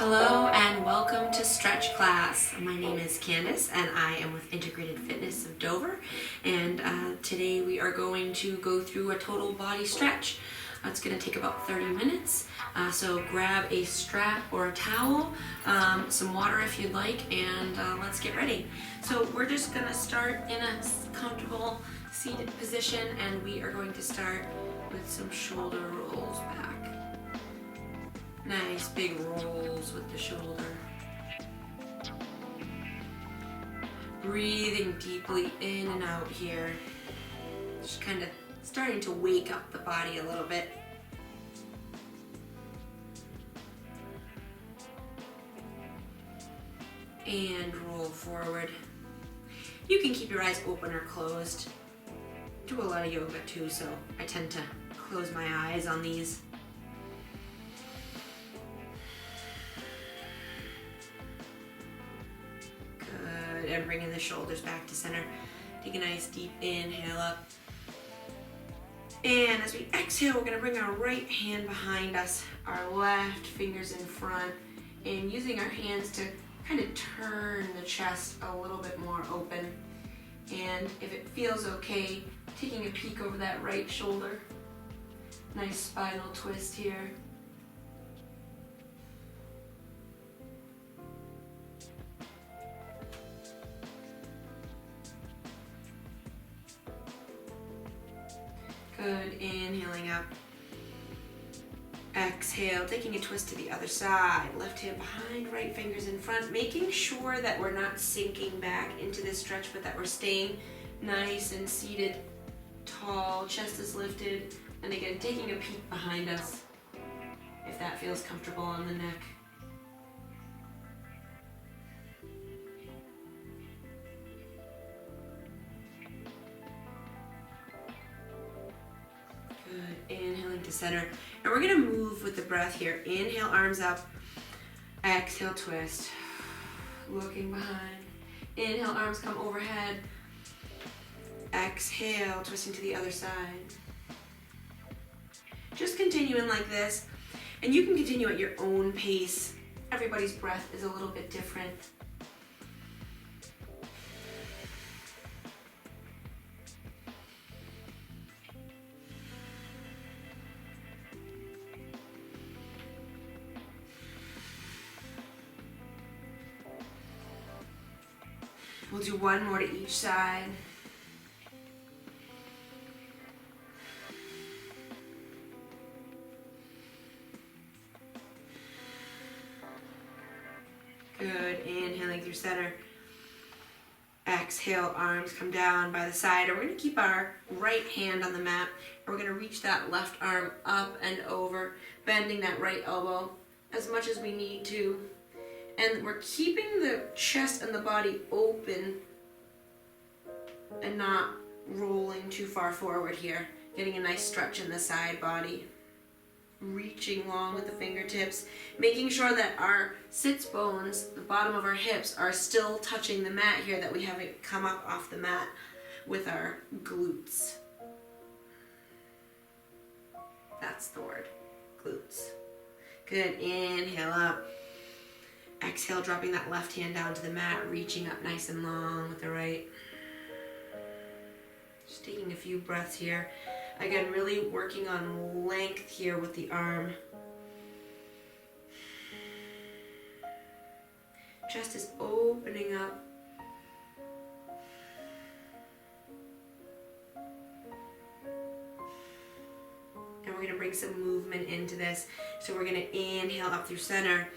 Hello and welcome to Stretch Class. My name is Candace and I am with Integrated Fitness of Dover, and today we are going to go through a total body stretch. It's going to take about 30 minutes, so grab a strap or a towel, some water if you'd like, and let's get ready. So we're just going to start in a comfortable seated position, and we are going to start with some shoulder rolls back. Nice big rolls with the shoulder. Breathing deeply in and out here. Just kind of starting to wake up the body a little bit. And roll forward. You can keep your eyes open or closed. Do a lot of yoga too, so I tend to close my eyes on these. And bringing the shoulders back to center. Take a nice deep inhale up. And as we exhale, we're going to bring our right hand behind us, our left fingers in front, and using our hands to kind of turn the chest a little bit more open. And if it feels okay, taking a peek over that right shoulder. Nice spinal twist here. Good, inhaling up. Exhale, taking a twist to the other side. Left hand behind, right fingers in front, making sure that we're not sinking back into this stretch, but that we're staying nice and seated, tall, chest is lifted, and again, taking a peek behind us if that feels comfortable on the neck. Good, inhaling to center. And we're gonna move with the breath here. Inhale, arms up. Exhale, twist. Looking behind. Inhale, arms come overhead. Exhale, twisting to the other side. Just continuing like this. And you can continue at your own pace. Everybody's breath is a little bit different. We'll do one more to each side. Good, inhaling through center. Exhale, arms come down by the side. And we're gonna keep our right hand on the mat. And we're gonna reach that left arm up and over, bending that right elbow as much as we need to. And we're keeping the chest and the body open and not rolling too far forward here. Getting a nice stretch in the side body. Reaching long with the fingertips. Making sure that our sits bones, the bottom of our hips, are still touching the mat here, that we haven't come up off the mat with our glutes. That's the word, glutes. Good, inhale up. Exhale, dropping that left hand down to the mat, reaching up nice and long with the right. Just taking a few breaths here. Again, really working on length here with the arm. Chest is opening up. And we're going to bring some movement into this. So we're going to inhale up through center.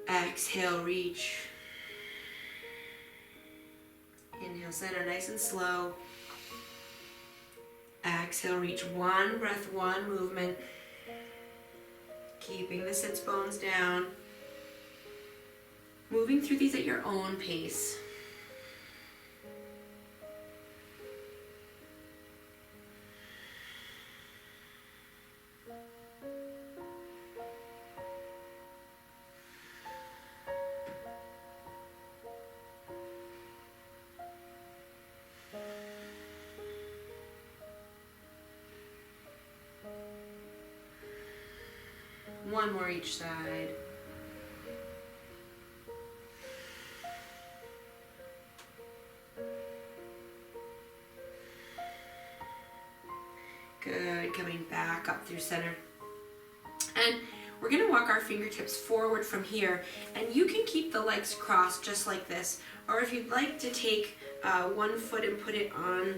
Exhale, reach. Inhale, center, nice and slow. Exhale, reach. One breath, one movement. Keeping the sits bones down. Moving through these at your own pace. One more each side. Good, coming back up through center. And we're gonna walk our fingertips forward from here, and you can keep the legs crossed just like this. Or if you'd like to take one foot and put it on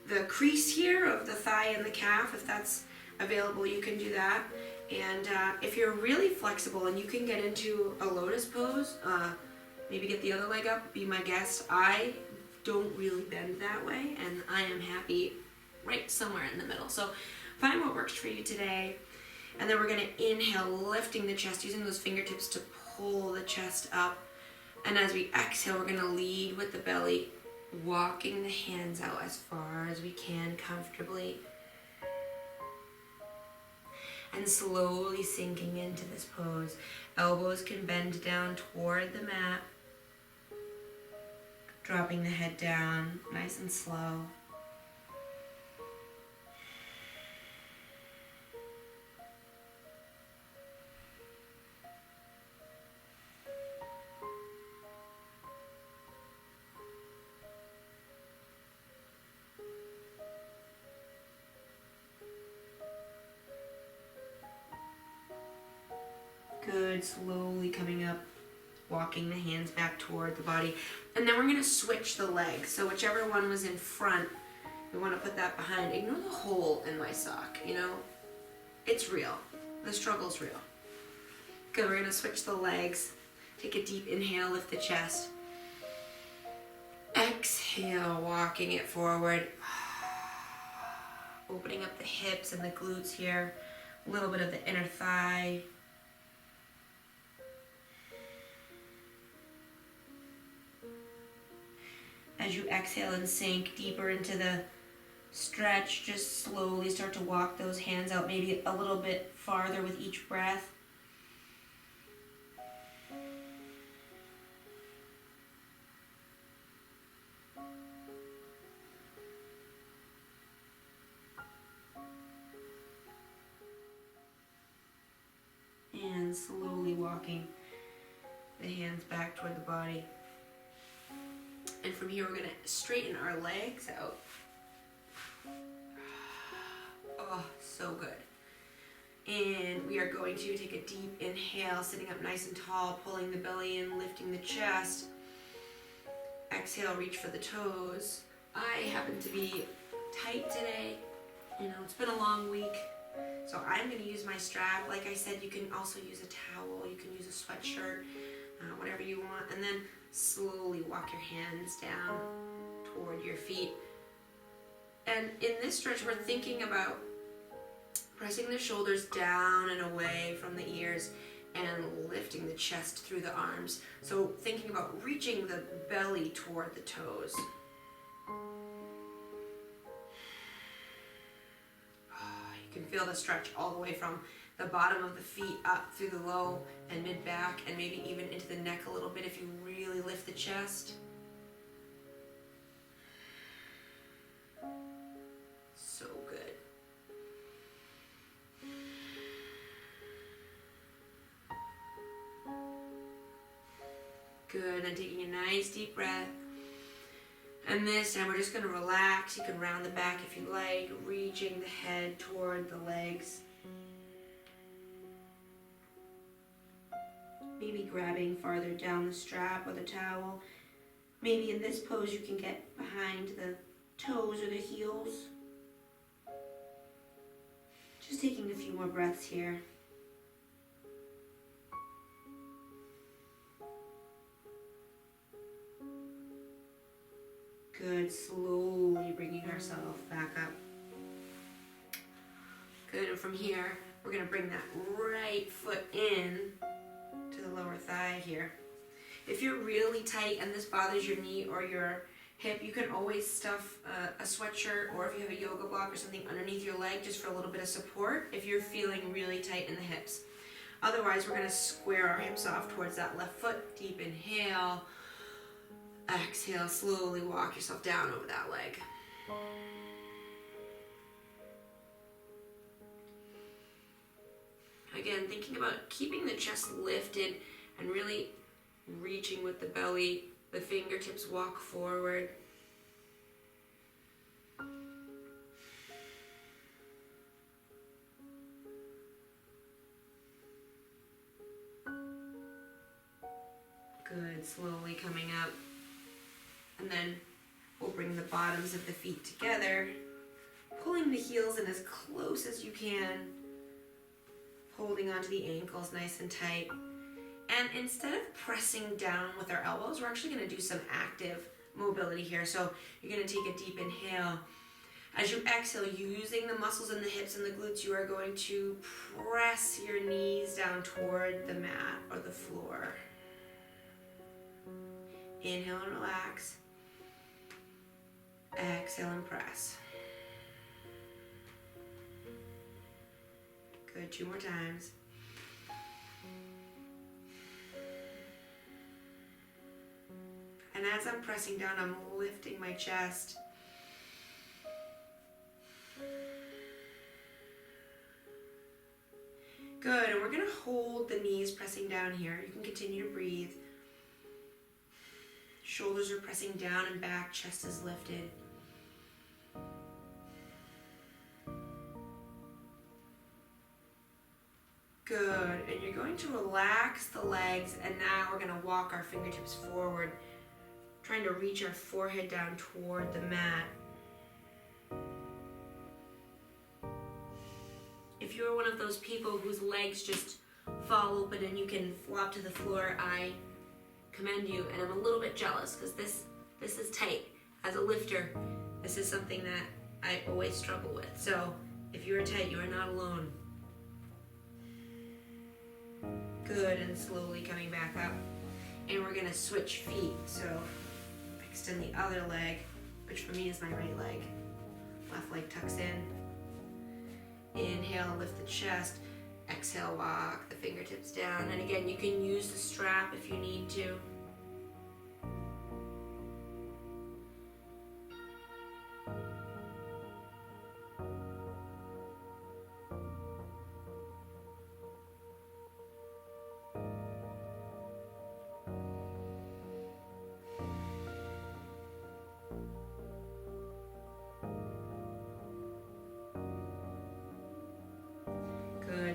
the crease here of the thigh and the calf, if that's available, you can do that. And if you're really flexible and you can get into a lotus pose, maybe get the other leg up, be my guest. I don't really bend that way, and I am happy right somewhere in the middle. So find what works for you today. And then we're gonna inhale, lifting the chest, using those fingertips to pull the chest up. And as we exhale, we're gonna lead with the belly, walking the hands out as far as we can comfortably. And slowly sinking into this pose. Elbows can bend down toward the mat. Dropping the head down, nice and slow. Good, slowly coming up, walking the hands back toward the body. And then we're gonna switch the legs. So whichever one was in front, we wanna put that behind. Ignore the hole in my sock, you know? It's real, the struggle's real. Good, we're gonna switch the legs. Take a deep inhale, lift the chest. Exhale, walking it forward. Opening up the hips and the glutes here. A little bit of the inner thigh. As you exhale and sink deeper into the stretch, just slowly start to walk those hands out, maybe a little bit farther with each breath. And slowly walking the hands back toward the body. And from here, we're gonna straighten our legs out. Oh, so good. And we are going to take a deep inhale, sitting up nice and tall, pulling the belly in, lifting the chest. Exhale, reach for the toes. I happen to be tight today. You know, it's been a long week. So I'm gonna use my strap. Like I said, you can also use a towel, you can use a sweatshirt, whatever you want. And then slowly walk your hands down toward your feet. And in this stretch, we're thinking about pressing the shoulders down and away from the ears and lifting the chest through the arms. So thinking about reaching the belly toward the toes. You can feel the stretch all the way from the bottom of the feet up through the low and mid back, and maybe even into the neck a little bit if you really lift the chest. So good. Good, and taking a nice deep breath. And this time we're just going to relax. You can round the back if you like, reaching the head toward the legs. Maybe grabbing farther down the strap or the towel. Maybe in this pose you can get behind the toes or the heels. Just taking a few more breaths here. Good, slowly bringing ourselves back up. Good, and from here, we're gonna bring that right foot in to the lower thigh here. If you're really tight and this bothers your knee or your hip, you can always stuff a sweatshirt, or if you have a yoga block or something underneath your leg just for a little bit of support if you're feeling really tight in the hips. Otherwise, we're gonna square our hips off towards that left foot. Deep inhale. Exhale, slowly walk yourself down over that leg. Again, thinking about keeping the chest lifted and really reaching with the belly. The fingertips walk forward. Good, slowly coming up. And then we'll bring the bottoms of the feet together, pulling the heels in as close as you can, holding onto the ankles nice and tight. And instead of pressing down with our elbows, we're actually going to do some active mobility here. So you're going to take a deep inhale. As you exhale, using the muscles in the hips and the glutes, you are going to press your knees down toward the mat or the floor. Inhale and relax. Exhale and press. Good, 2 more times. And as I'm pressing down, I'm lifting my chest. Good, and we're going to hold the knees pressing down here. You can continue to breathe. Shoulders are pressing down and back, chest is lifted. Good, and you're going to relax the legs, and now we're going to walk our fingertips forward, trying to reach our forehead down toward the mat. If you're one of those people whose legs just fall open and you can flop to the floor, I commend you, and I'm a little bit jealous because this is tight. As a lifter, this is something that I always struggle with. So if you are tight, you are not alone. Good, and slowly coming back up. And we're gonna switch feet. So extend the other leg, which for me is my right leg. Left leg tucks in. Inhale, lift the chest. Exhale, walk the fingertips down. And again, you can use the strap if you need to.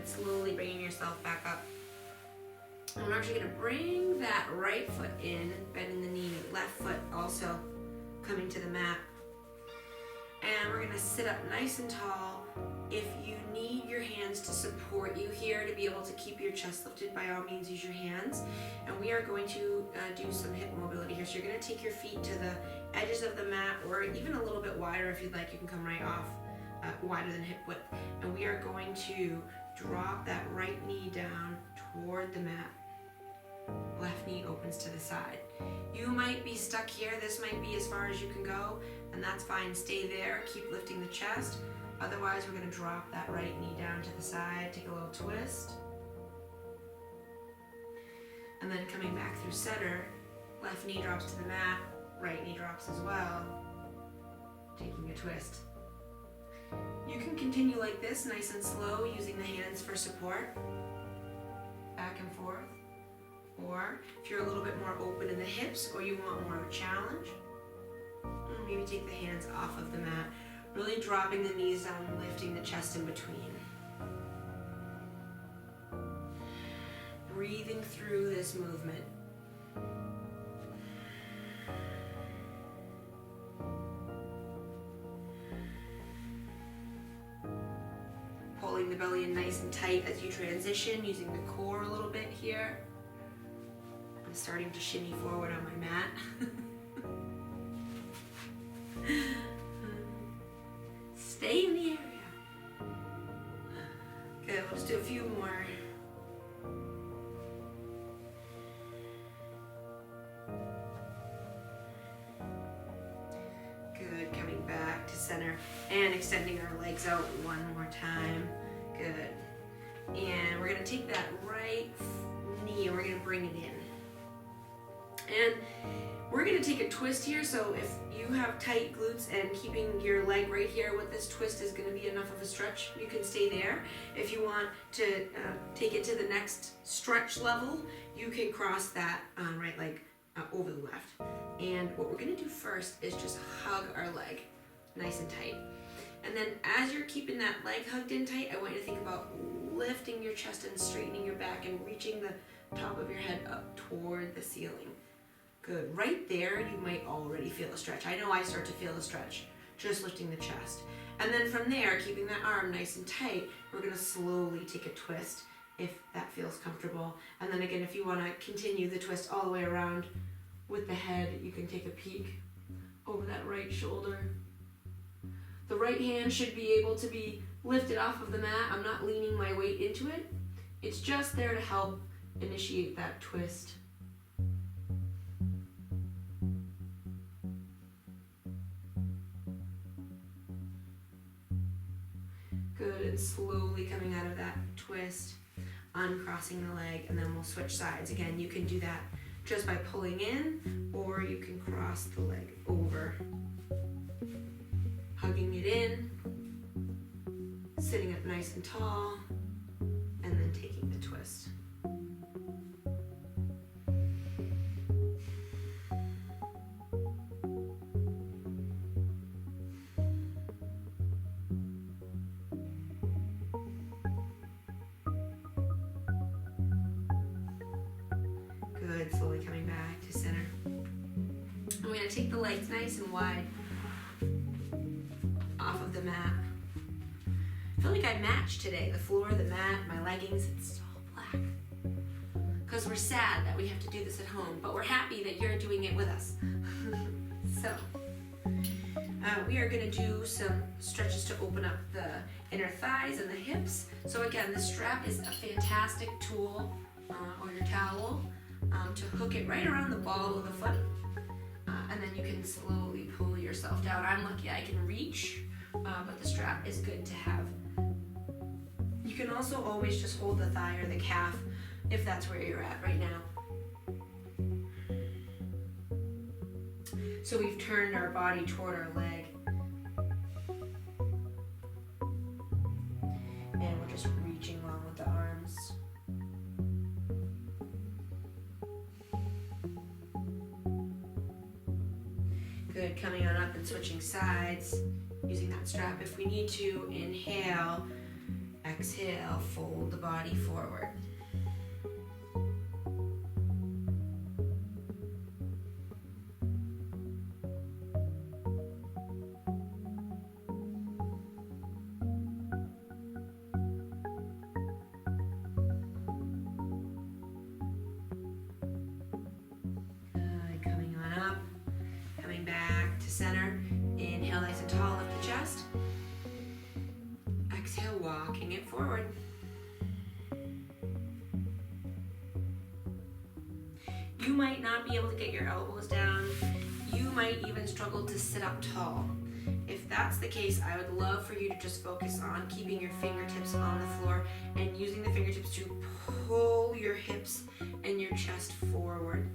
Slowly bringing yourself back up. And we're actually going to bring that right foot in, bending the knee, left foot also coming to the mat. And we're going to sit up nice and tall. If you need your hands to support you here to be able to keep your chest lifted, by all means use your hands. And we are going to do some hip mobility here. So you're going to take your feet to the edges of the mat, or even a little bit wider if you'd like. You can come right off, wider than hip width. And we are going to drop that right knee down toward the mat. Left knee opens to the side. You might be stuck here. This might be as far as you can go, and that's fine. Stay there. Keep lifting the chest. Otherwise, we're going to drop that right knee down to the side. Take a little twist. And then coming back through center, left knee drops to the mat. Right knee drops as well. Taking a twist. You can continue like this, nice and slow, using the hands for support. Back and forth. Or if you're a little bit more open in the hips, or you want more of a challenge, maybe take the hands off of the mat. Really dropping the knees down and lifting the chest in between. Breathing through this movement. Pulling the belly in nice and tight as you transition, using the core a little bit here. I'm starting to shimmy forward on my mat. Stay in the area. Good, we'll just do a few more. Good, coming back to center and extending our legs out one more time. Good. And we're going to take that right knee and we're going to bring it in. And we're going to take a twist here, so if you have tight glutes and keeping your leg right here with this twist is going to be enough of a stretch, you can stay there. If you want to take it to the next stretch level, you can cross that right leg over the left. And what we're going to do first is just hug our leg nice and tight. And then as you're keeping that leg hugged in tight, I want you to think about lifting your chest and straightening your back and reaching the top of your head up toward the ceiling. Good. Right there, you might already feel a stretch. I know I start to feel the stretch just lifting the chest. And then from there, keeping that arm nice and tight, we're going to slowly take a twist if that feels comfortable. And then again, if you want to continue the twist all the way around with the head, you can take a peek over that right shoulder. The right hand should be able to be lifted off of the mat. I'm not leaning my weight into it. It's just there to help initiate that twist. Good, and slowly coming out of that twist, uncrossing the leg, and then we'll switch sides. Again, you can do that just by pulling in, or you can cross the leg over. Hugging it in, sitting up nice and tall, and then taking the twist. Good, slowly coming back to center. I'm going to take the legs nice and wide off of the mat. I feel like I matched today. The floor, the mat, my leggings, it's all black. Because we're sad that we have to do this at home, but we're happy that you're doing it with us. So, we are going to do some stretches to open up the inner thighs and the hips. So again, the strap is a fantastic tool, or your towel, to hook it right around the ball of the foot. And then you can slowly pull yourself down. I'm lucky I can reach, but the strap is good to have. You can also always just hold the thigh or the calf if that's where you're at right now. So we've turned our body toward our leg. And we're just reaching along with the arms. Good, coming on up and switching sides, using that strap. If we need to, inhale, exhale, fold the body forward. Center. Inhale nice and tall, lift the chest. Exhale, walking it forward. You might not be able to get your elbows down. You might even struggle to sit up tall. If that's the case, I would love for you to just focus on keeping your fingertips on the floor and using the fingertips to pull your hips and your chest forward.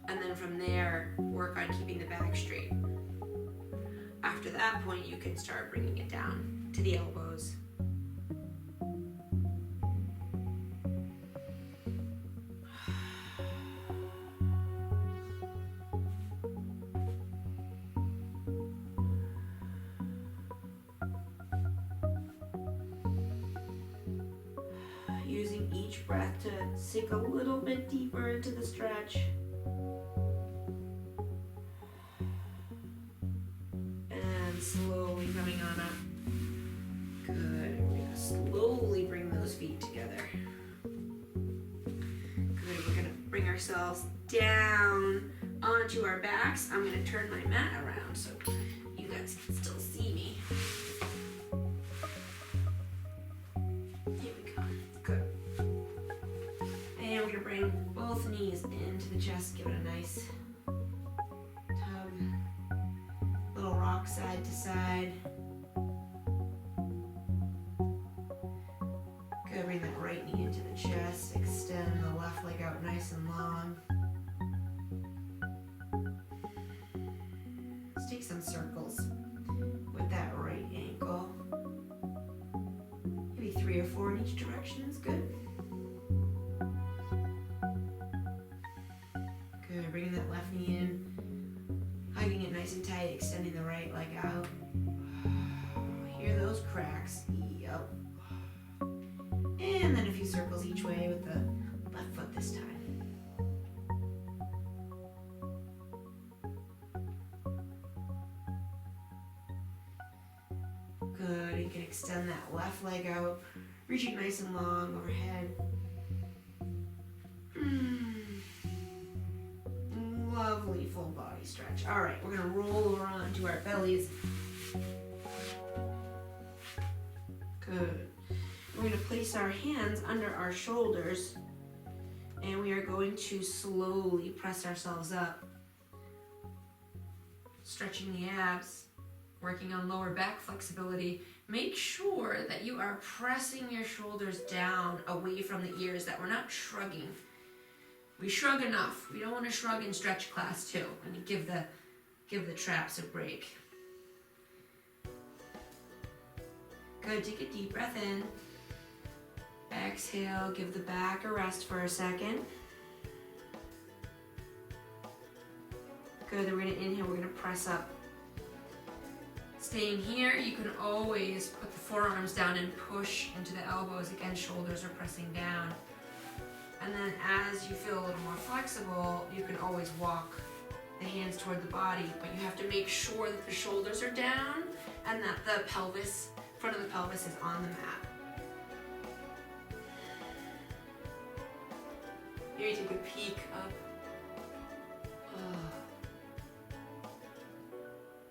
And then from there, work on keeping the back straight. After that point, you can start bringing it down to the elbows. Using each breath to sink a little bit deeper into the stretch. Slowly coming on up. Good. We're going to slowly bring those feet together. Good. We're going to bring ourselves down onto our backs. I'm going to turn my mat around so you guys can still see me. Here we go. Good. And we're going to bring both knees into the chest. Give it a nice rock side to side. Good, bring that right knee into the chest. Extend the left leg out nice and long. Let's take some circles with that right ankle. Maybe 3 or 4 in each direction is good. Good, bringing that left knee in. Hugging it nice and tight, extending the right leg out. Hear those cracks. Yep. And then a few circles each way with the left foot this time. can extend that left leg out, reaching nice and long overhead. Lovely full body stretch. All right, we're gonna roll over onto our bellies. Good. We're gonna place our hands under our shoulders, and we are going to slowly press ourselves up. Stretching the abs, working on lower back flexibility. Make sure that you are pressing your shoulders down away from the ears, that we're not shrugging. We shrug enough. We don't want to shrug in stretch class too. And give the traps a break. Good, take a deep breath in. Exhale, give the back a rest for a second. Good, then we're gonna inhale, we're gonna press up. Staying here, you can always put the forearms down and push into the elbows. Again, shoulders are pressing down. And then as you feel a little more flexible, you can always walk the hands toward the body, but you have to make sure that the shoulders are down and that the pelvis, front of the pelvis is on the mat. Maybe take a peek up.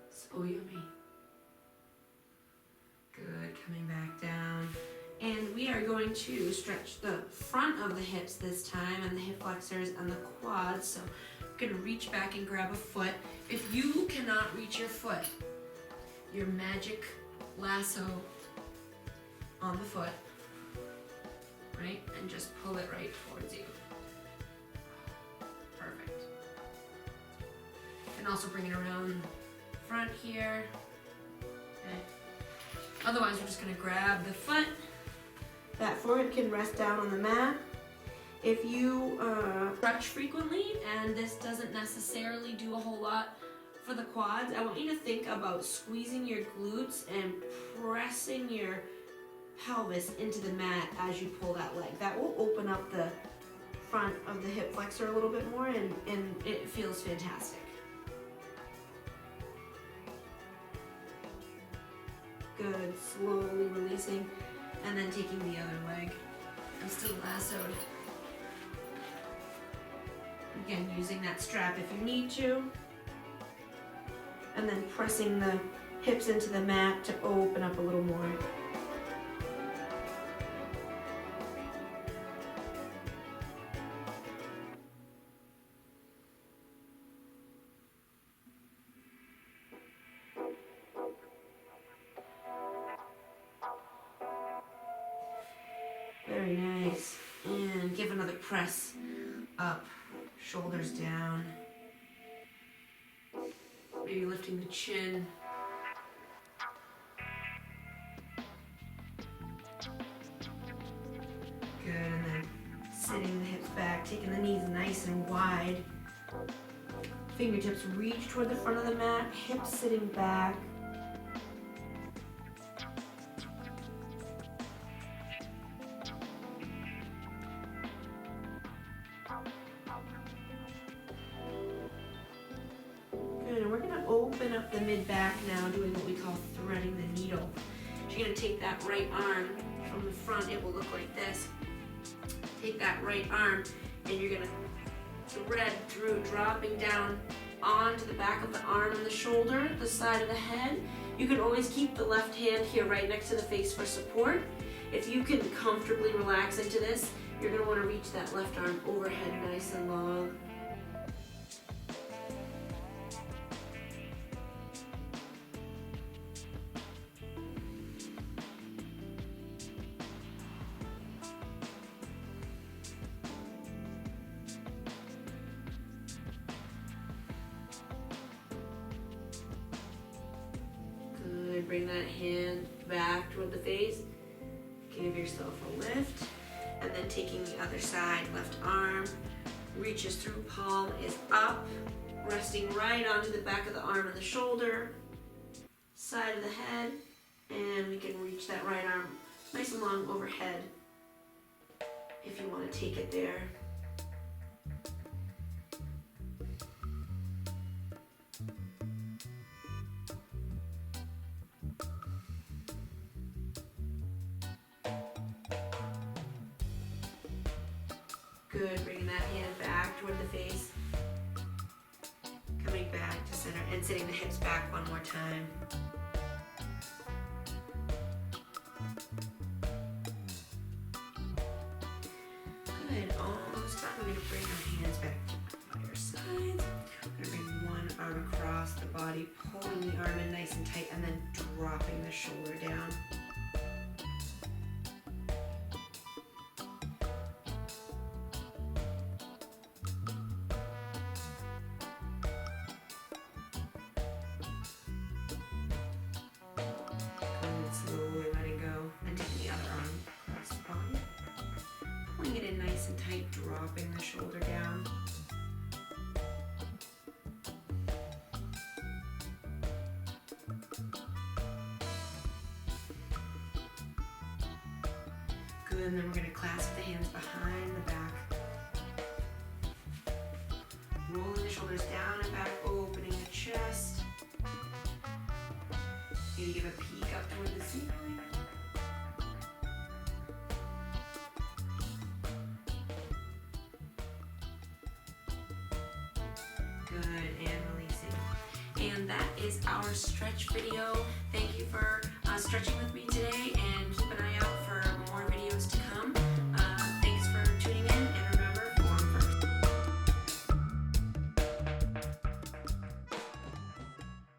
So yummy. Good, coming back down. And we are going to stretch the front of the hips this time, and the hip flexors and the quads. So you're gonna reach back and grab a foot. If you cannot reach your foot, your magic lasso on the foot, right? And just pull it right towards you. Perfect. And also bring it around front here. Okay. Otherwise, we're just gonna grab the foot. That foot can rest down on the mat. If you stretch frequently and this doesn't necessarily do a whole lot for the quads, I want you to think about squeezing your glutes and pressing your pelvis into the mat as you pull that leg. That will open up the front of the hip flexor a little bit more, and it feels fantastic. Good, slowly releasing, and then taking the other leg. I'm still lassoed. Again, using that strap if you need to. And then pressing the hips into the mat to open up a little more. Very nice. And give another press up, shoulders down. Maybe lifting the chin. Good, and then sitting the hips back, taking the knees nice and wide. Fingertips reach toward the front of the mat, hips sitting back. Open up the mid-back now, doing what we call threading the needle. So you're going to take that right arm from the front, it will look like this. Take that right arm and you're going to thread through, dropping down onto the back of the arm and the shoulder, the side of the head. You can always keep the left hand here right next to the face for support. If you can comfortably relax into this, you're going to want to reach that left arm overhead nice and long. Bring that hand back toward the face. Give yourself a lift. And then taking the other side, left arm reaches through, palm is up, resting right onto the back of the arm and the shoulder, side of the head, and we can reach that right arm nice and long overhead if you want to take it there. Good, bringing that hand back toward the face. Coming back to center and sitting the hips back one more time. Good, almost done. We're going to bring our hands back by your sides. We're going to bring one arm across the body, pulling the arm in nice and tight, and then dropping the shoulder down. And slowly letting go, and taking the other arm across the body. Pulling it in nice and tight, dropping the shoulder down. Good, and then we're going to clasp the hands behind the back. Rolling the shoulders down and back, opening the chest. Maybe give a peek up toward the ceiling. Good, and releasing. And that is our stretch video. Thank you for stretching with me today, and